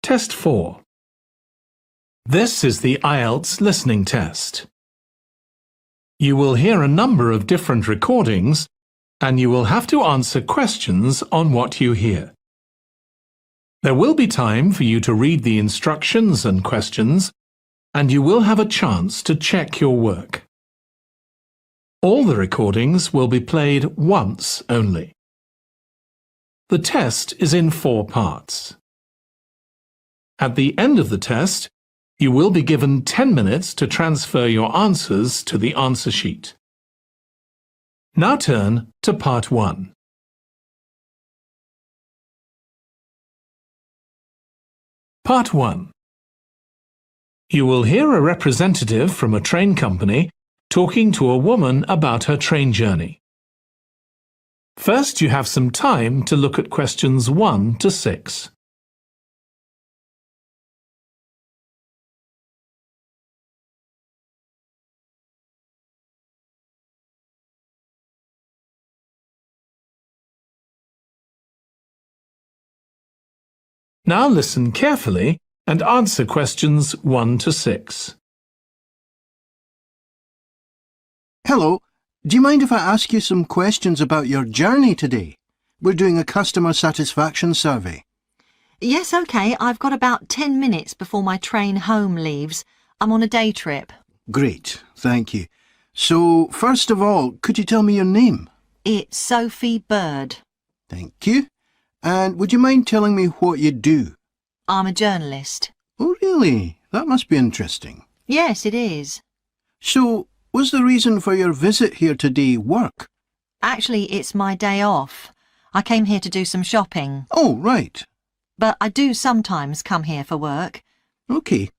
Test 4. This is the IELTS listening test. You will hear a number of different recordings and you will have to answer questions on what you hear. There will be time for you to read the instructions and questions, and you will have a chance to check your work. All the recordings will be played once only. The test is in 4 parts. At the end of the test, you will be given 10 minutes to transfer your answers to the answer sheet. Now turn to Part 1. Part 1. You will hear a representative from a train company talking to a woman about her train journey. First, you have some time to look at questions 1 to 6. Now listen carefully and answer questions 1 to 6. Hello, do you mind if I ask you some questions about your journey today? We're doing a customer satisfaction survey. Yes, OK. I've got about 10 minutes before my train home leaves. I'm on a day trip. Great, thank you. So, first of all, could you tell me your name? It's Sophie Bird. Thank you. And would you mind telling me what you do? I'm a journalist. Oh, really? That must be interesting. Yes, it is. So, was the reason for your visit here today work? Actually, it's my day off. I came here to do some shopping. Oh, right. But I do sometimes come here for work. OK.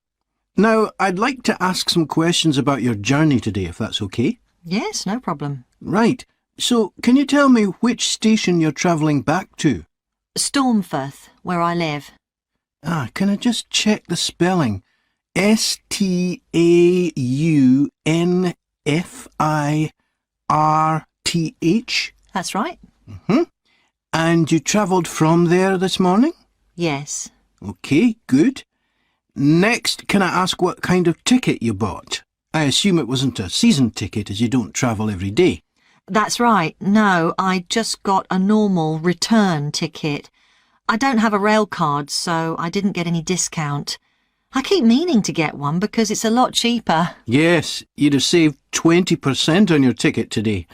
Now, I'd like to ask some questions about your journey today, if that's OK. Yes, no problem. Right. So, can you tell me which station you're travelling back to? Stormforth, where I live. Can I just check the spelling? Staunfirth? That's right. And you travelled from there this morning? Yes. OK, good. Next, can I ask what kind of ticket you bought? I assume it wasn't a season ticket as you don't travel every day. That's right. No, I just got a normal return ticket. I don't have a rail card, so I didn't get any discount. I keep meaning to get one because it's a lot cheaper. Yes, you'd have saved 20% on your ticket today.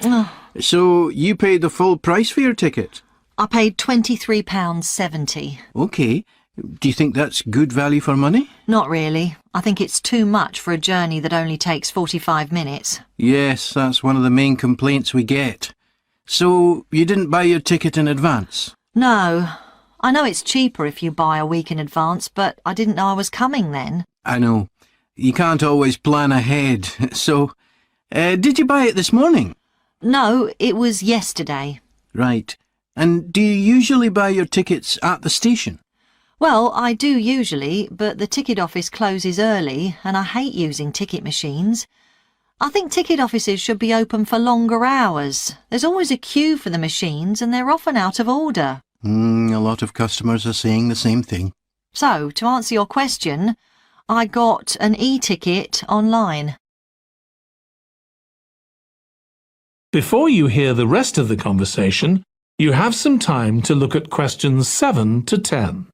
So you paid the full price for your ticket? I paid £23.70. OK. Do you think that's good value for money? Not really. I think it's too much for a journey that only takes 45 minutes. Yes, that's one of the main complaints we get. So you didn't buy your ticket in advance? No. I know it's cheaper if you buy a week in advance, but I didn't know I was coming then. I know. You can't always plan ahead. So, did you buy it this morning? No, it was yesterday. Right. And do you usually buy your tickets at the station? Well, I do usually, but the ticket office closes early and I hate using ticket machines. I think ticket offices should be open for longer hours. There's always a queue for the machines and they're often out of order. A lot of customers are saying the same thing. So, to answer your question, I got an e-ticket online. Before you hear the rest of the conversation, you have some time to look at questions 7 to 10.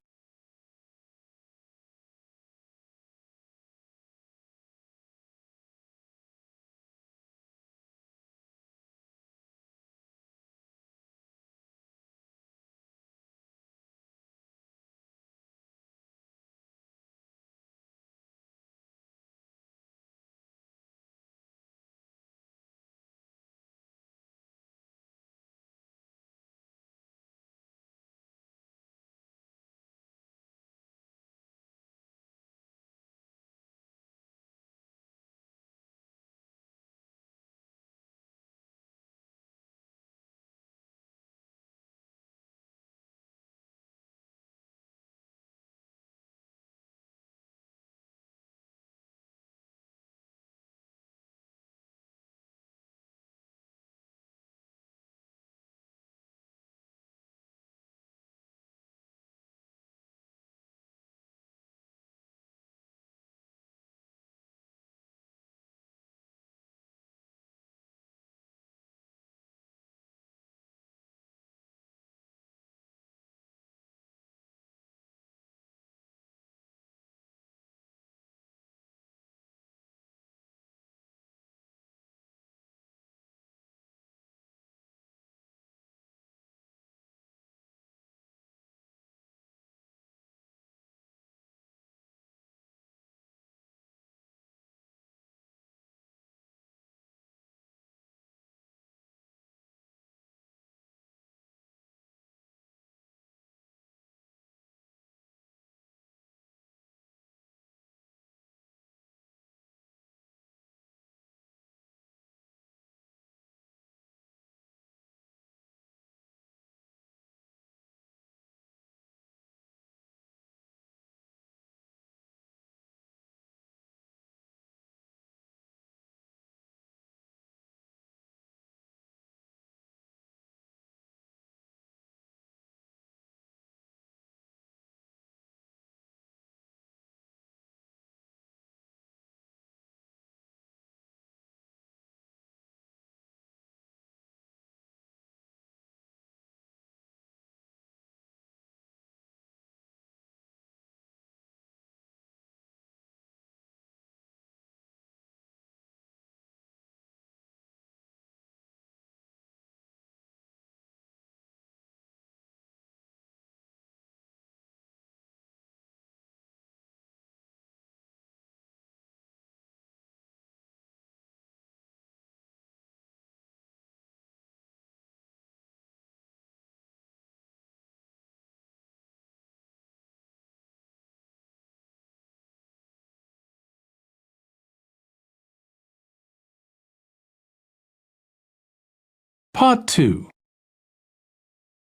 Part 2.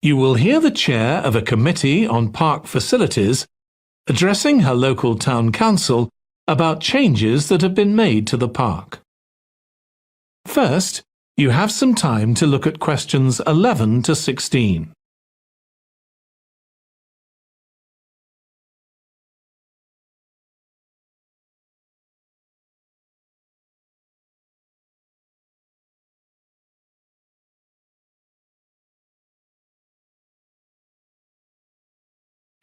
You will hear the chair of a committee on park facilities addressing her local town council about changes that have been made to the park. First, you have some time to look at questions 11 to 16.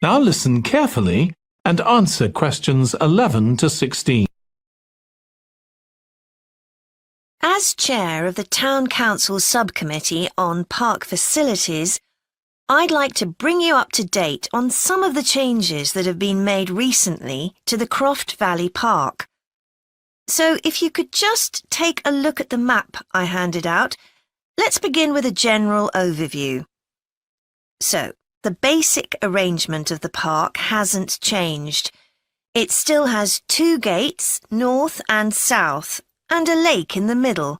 Now listen carefully and answer questions 11 to 16. As chair of the Town Council Subcommittee on Park Facilities, I'd like to bring you up to date on some of the changes that have been made recently to the Croft Valley Park. So if you could just take a look at the map I handed out, let's begin with a general overview. So, the basic arrangement of the park hasn't changed. It still has 2 gates, north and south, and a lake in the middle.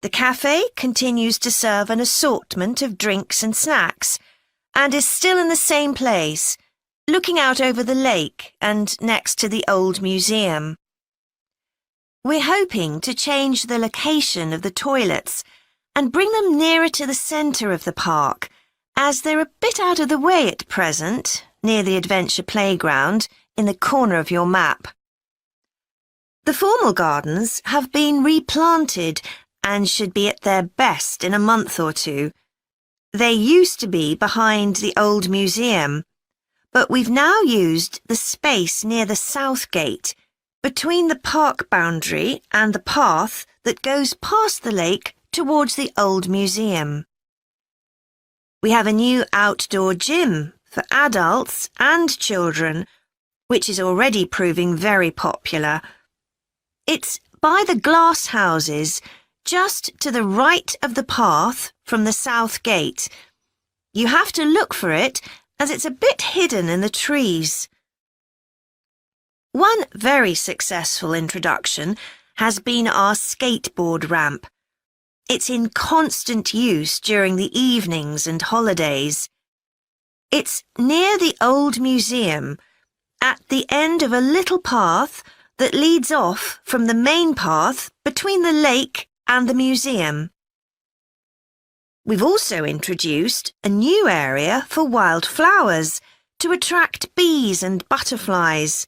The cafe continues to serve an assortment of drinks and snacks, and is still in the same place, looking out over the lake and next to the old museum. We're hoping to change the location of the toilets and bring them nearer to the centre of the park, as they're a bit out of the way at present, near the adventure playground, in the corner of your map. The formal gardens have been replanted and should be at their best in a month or 2. They used to be behind the old museum, but we've now used the space near the south gate, between the park boundary and the path that goes past the lake towards the old museum. We have a new outdoor gym for adults and children, which is already proving very popular. It's by the glass houses, just to the right of the path from the south gate. You have to look for it, as it's a bit hidden in the trees. One very successful introduction has been our skateboard ramp. It's in constant use during the evenings and holidays. It's near the old museum, at the end of a little path that leads off from the main path between the lake and the museum. We've also introduced a new area for wildflowers to attract bees and butterflies.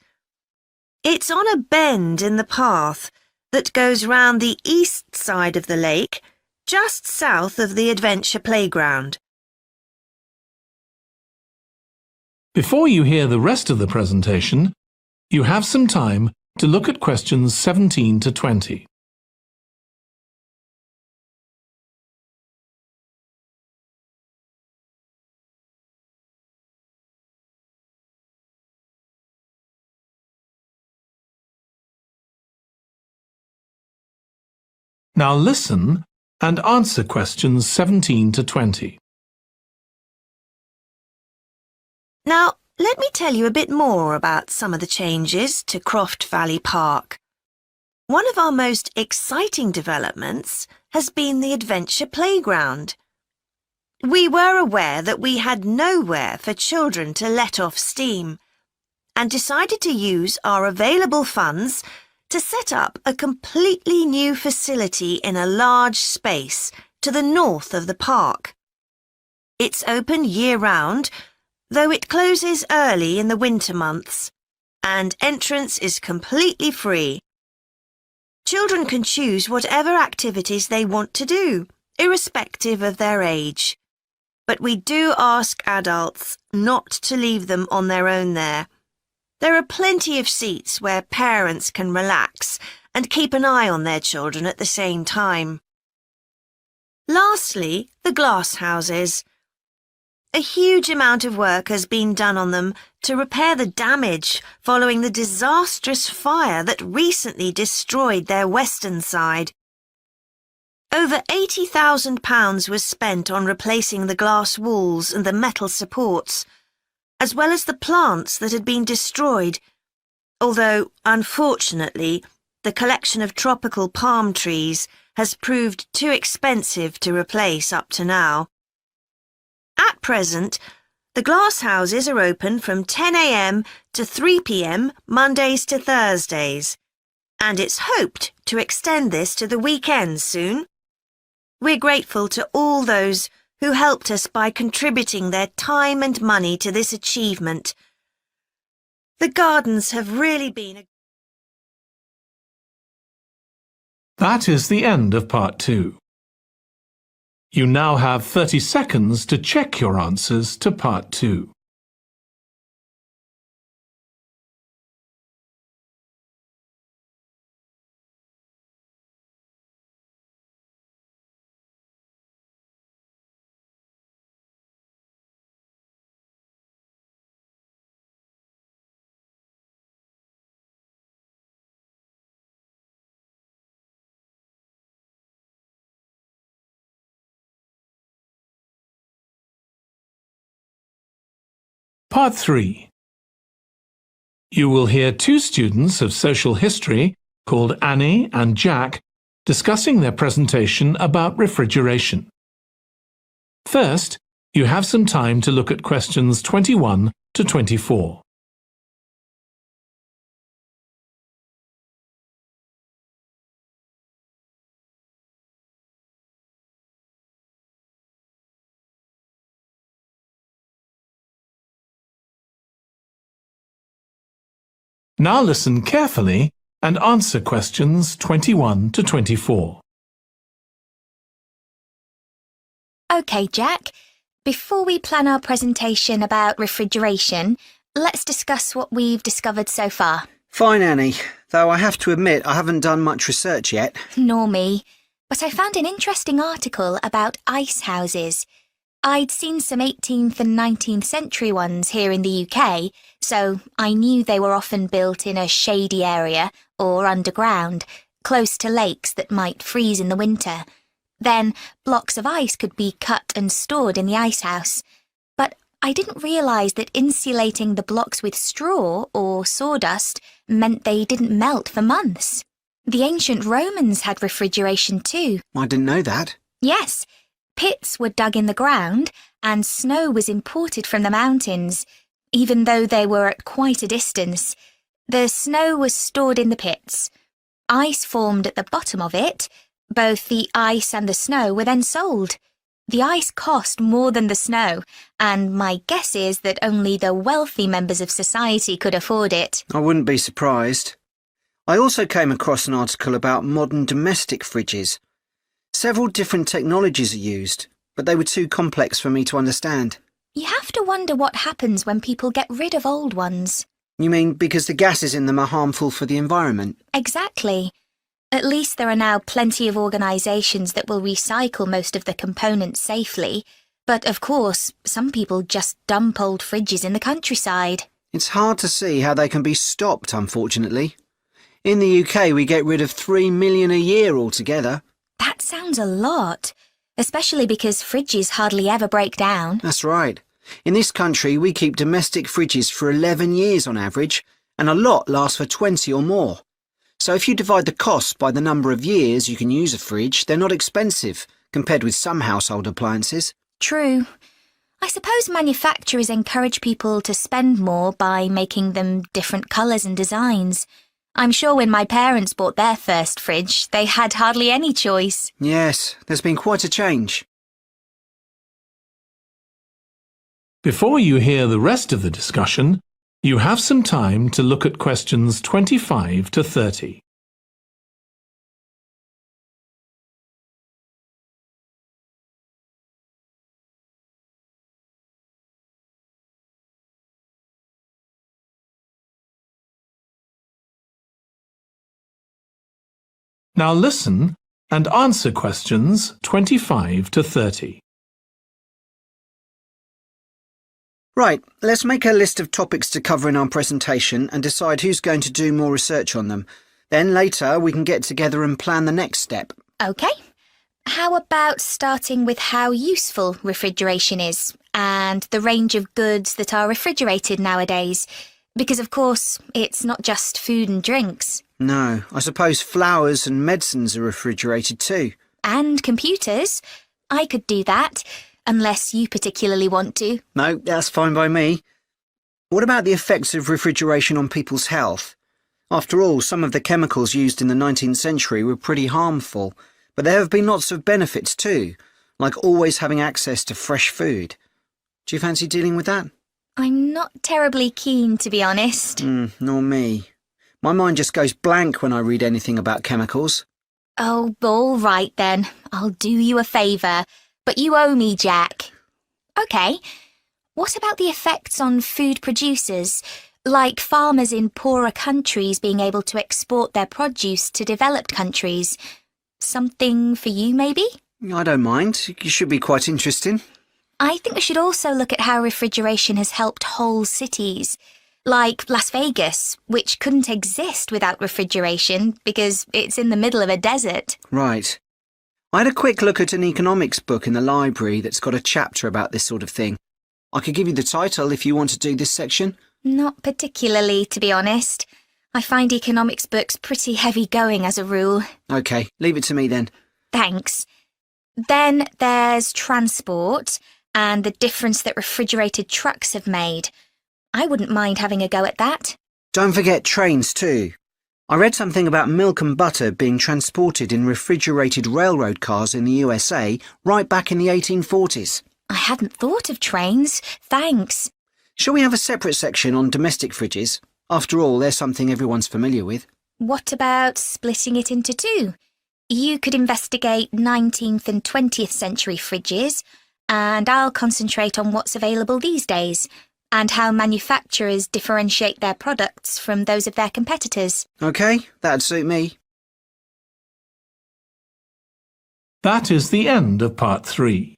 It's on a bend in the path that goes round the east side of the lake, just south of the adventure playground. Before you hear the rest of the presentation, you have some time to look at questions 17 to 20. Now listen and answer questions 17 to 20. Now, let me tell you a bit more about some of the changes to Croft Valley Park. One of our most exciting developments has been the adventure playground. We were aware that we had nowhere for children to let off steam, and decided to use our available funds to set up a completely new facility in a large space to the north of the park. It's open year-round, though it closes early in the winter months, and entrance is completely free. Children can choose whatever activities they want to do, irrespective of their age. But we do ask adults not to leave them on their own there. There are plenty of seats where parents can relax and keep an eye on their children at the same time. Lastly, the glass houses. A huge amount of work has been done on them to repair the damage following the disastrous fire that recently destroyed their western side. Over £80,000 was spent on replacing the glass walls and the metal supports, as well as the plants that had been destroyed, although, unfortunately, the collection of tropical palm trees has proved too expensive to replace up to now. At present, the glass houses are open from 10 a.m. to 3 p.m. Mondays to Thursdays, and it's hoped to extend this to the weekends soon. We're grateful to all those who helped us by contributing their time and money to this achievement. The gardens have really been a... That is the end of part 2. You now have 30 seconds to check your answers to part 2. Part 3. You will hear 2 students of social history called Annie and Jack discussing their presentation about refrigeration. First, you have some time to look at questions 21 to 24. Now listen carefully and answer questions 21 to 24. OK, Jack. Before we plan our presentation about refrigeration, let's discuss what we've discovered so far. Fine, Annie, though I have to admit I haven't done much research yet. Nor me. But I found an interesting article about ice houses. I'd seen some 18th and 19th century ones here in the UK, so I knew they were often built in a shady area or underground, close to lakes that might freeze in the winter. Then blocks of ice could be cut and stored in the icehouse. But I didn't realise that insulating the blocks with straw or sawdust meant they didn't melt for months. The ancient Romans had refrigeration too. I didn't know that. Yes. Pits were dug in the ground and snow was imported from the mountains, even though they were at quite a distance. The snow was stored in the pits. Ice formed at the bottom of it. Both the ice and the snow were then sold. The ice cost more than the snow, and my guess is that only the wealthy members of society could afford it. I wouldn't be surprised. I also came across an article about modern domestic fridges. Several different technologies are used, but they were too complex for me to understand. You have to wonder what happens when people get rid of old ones. You mean because the gases in them are harmful for the environment? Exactly. At least there are now plenty of organisations that will recycle most of the components safely. But of course, some people just dump old fridges in the countryside. It's hard to see how they can be stopped, unfortunately. In the UK, we get rid of 3 million a year altogether. That sounds a lot, especially because fridges hardly ever break down. That's right. In this country, we keep domestic fridges for 11 years on average, and a lot lasts for 20 or more. So if you divide the cost by the number of years you can use a fridge, they're not expensive, compared with some household appliances. True. I suppose manufacturers encourage people to spend more by making them different colours and designs. I'm sure when my parents bought their first fridge, they had hardly any choice. Yes, there's been quite a change. Before you hear the rest of the discussion, you have some time to look at questions 25 to 30. Now listen and answer questions 25 to 30. Right, let's make a list of topics to cover in our presentation and decide who's going to do more research on them. Then later we can get together and plan the next step. OK. How about starting with how useful refrigeration is and the range of goods that are refrigerated nowadays? Because, of course, it's not just food and drinks. No, I suppose flowers and medicines are refrigerated too. And computers. I could do that, unless you particularly want to. No, that's fine by me. What about the effects of refrigeration on people's health? After all, some of the chemicals used in the 19th century were pretty harmful, but there have been lots of benefits too, like always having access to fresh food. Do you fancy dealing with that? I'm not terribly keen, to be honest. Nor me. My mind just goes blank when I read anything about chemicals. Oh, all right then. I'll do you a favour, but you owe me, Jack. OK. What about the effects on food producers, like farmers in poorer countries being able to export their produce to developed countries? Something for you, maybe? I don't mind. It should be quite interesting. I think we should also look at how refrigeration has helped whole cities, like Las Vegas, which couldn't exist without refrigeration because it's in the middle of a desert. Right. I had a quick look at an economics book in the library that's got a chapter about this sort of thing. I could give you the title if you want to do this section. Not particularly, to be honest. I find economics books pretty heavy going as a rule. OK, leave it to me then. Thanks. Then there's transport and the difference that refrigerated trucks have made. I wouldn't mind having a go at that. Don't forget trains too. I read something about milk and butter being transported in refrigerated railroad cars in the USA right back in the 1840s. I hadn't thought of trains. Thanks. Shall we have a separate section on domestic fridges? After all, they're something everyone's familiar with. What about splitting it into two? You could investigate 19th and 20th century fridges, and I'll concentrate on what's available these days, and how manufacturers differentiate their products from those of their competitors. OK, that'd suit me. That is the end of part 3.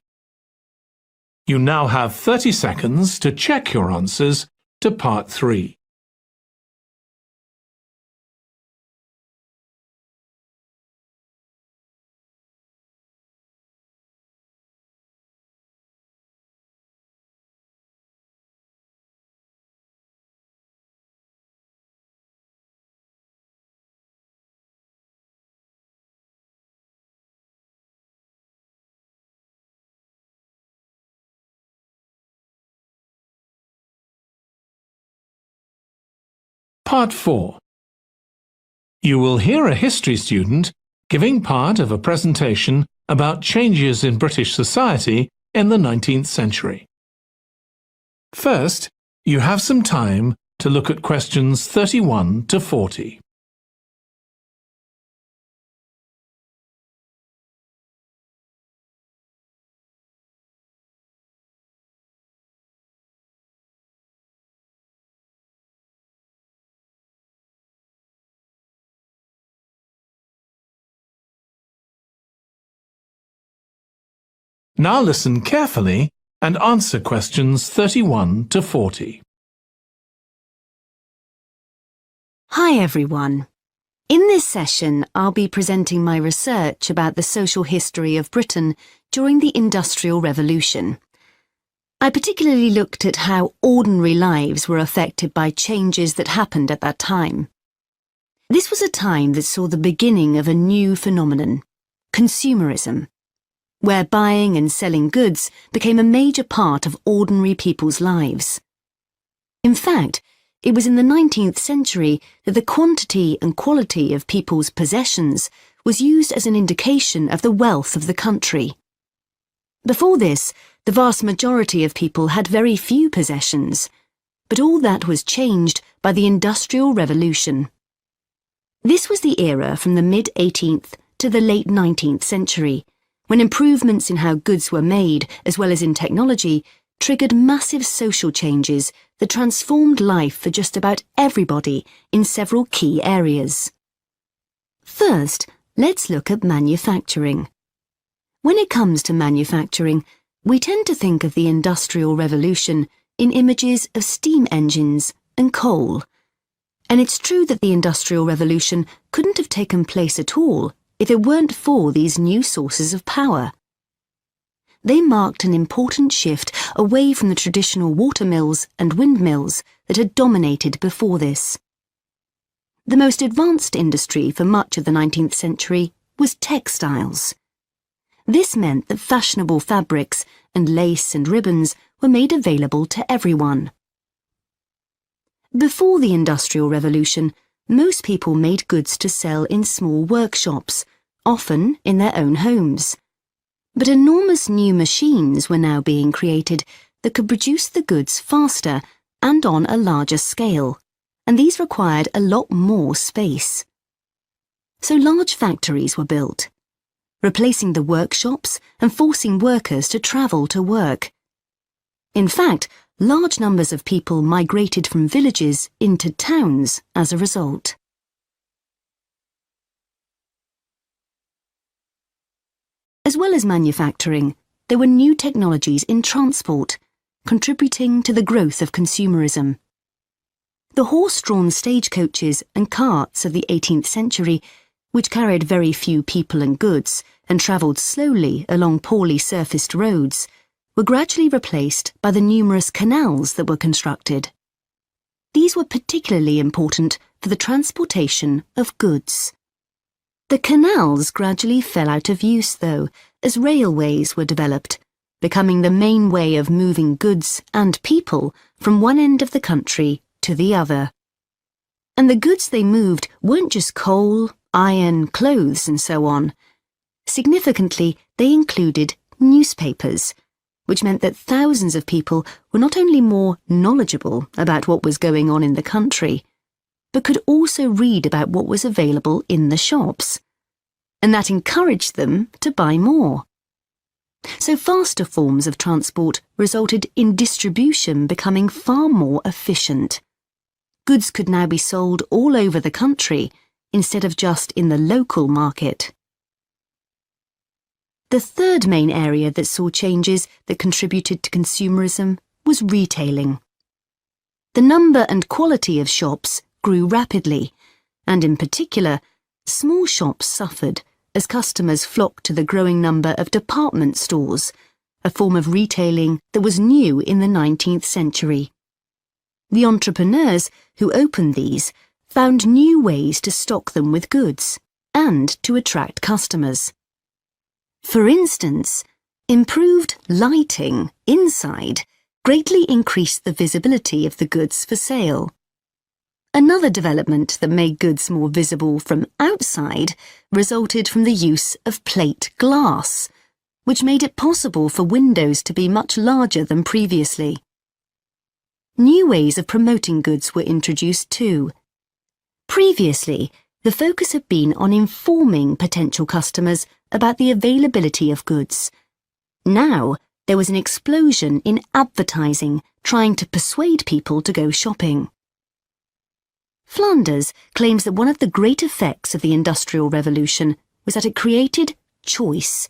You now have 30 seconds to check your answers to part 3. Part 4. You will hear a history student giving part of a presentation about changes in British society in the 19th century. First, you have some time to look at questions 31 to 40. Now listen carefully and answer questions 31 to 40. Hi everyone. In this session, I'll be presenting my research about the social history of Britain during the Industrial Revolution. I particularly looked at how ordinary lives were affected by changes that happened at that time. This was a time that saw the beginning of a new phenomenon, consumerism, where buying and selling goods became a major part of ordinary people's lives. In fact, it was in the 19th century that the quantity and quality of people's possessions was used as an indication of the wealth of the country. Before this, the vast majority of people had very few possessions, but all that was changed by the Industrial Revolution. This was the era from the mid-18th to the late 19th century, when improvements in how goods were made, as well as in technology, triggered massive social changes that transformed life for just about everybody in several key areas. First, let's look at manufacturing. When it comes to manufacturing, we tend to think of the Industrial Revolution in images of steam engines and coal. And it's true that the Industrial Revolution couldn't have taken place at all if it weren't for these new sources of power. They marked an important shift away from the traditional watermills and windmills that had dominated before this. The most advanced industry for much of the 19th century was textiles. This meant that fashionable fabrics and lace and ribbons were made available to everyone. Before the Industrial Revolution, most people made goods to sell in small workshops, often in their own homes. But enormous new machines were now being created that could produce the goods faster and on a larger scale, and these required a lot more space. So large factories were built, replacing the workshops and forcing workers to travel to work. In fact, large numbers of people migrated from villages into towns as a result. As well as manufacturing, there were new technologies in transport, contributing to the growth of consumerism. The horse-drawn stagecoaches and carts of the 18th century, which carried very few people and goods and travelled slowly along poorly surfaced roads, were gradually replaced by the numerous canals that were constructed. These were particularly important for the transportation of goods. The canals gradually fell out of use, though, as railways were developed, becoming the main way of moving goods and people from one end of the country to the other. And the goods they moved weren't just coal, iron, clothes, and so on. Significantly, they included newspapers, which meant that thousands of people were not only more knowledgeable about what was going on in the country, but could also read about what was available in the shops. And that encouraged them to buy more. So faster forms of transport resulted in distribution becoming far more efficient. Goods could now be sold all over the country instead of just in the local market. The third main area that saw changes that contributed to consumerism was retailing. The number and quality of shops grew rapidly, and in particular, small shops suffered as customers flocked to the growing number of department stores, a form of retailing that was new in the 19th century. The entrepreneurs who opened these found new ways to stock them with goods and to attract customers. For instance, improved lighting inside greatly increased the visibility of the goods for sale. Another development that made goods more visible from outside resulted from the use of plate glass, which made it possible for windows to be much larger than previously. New ways of promoting goods were introduced too. Previously, the focus had been on informing potential customers about the availability of goods. Now, there was an explosion in advertising trying to persuade people to go shopping. Flanders claims that one of the great effects of the Industrial Revolution was that it created choice.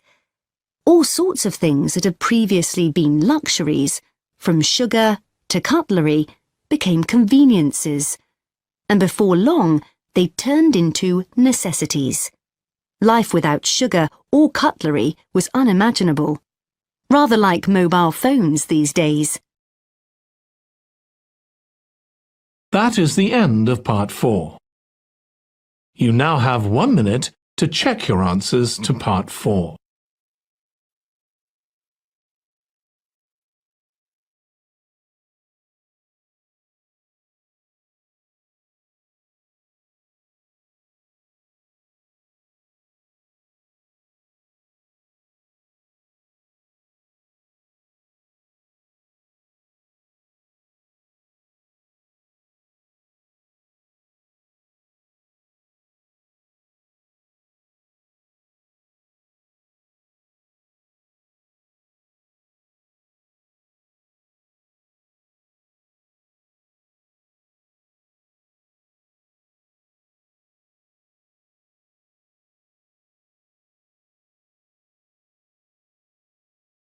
All sorts of things that had previously been luxuries, from sugar to cutlery, became conveniences, and before long they turned into necessities. Life without sugar or cutlery was unimaginable, rather like mobile phones these days. That is the end of Part 4. You now have 1 minute to check your answers to Part 4.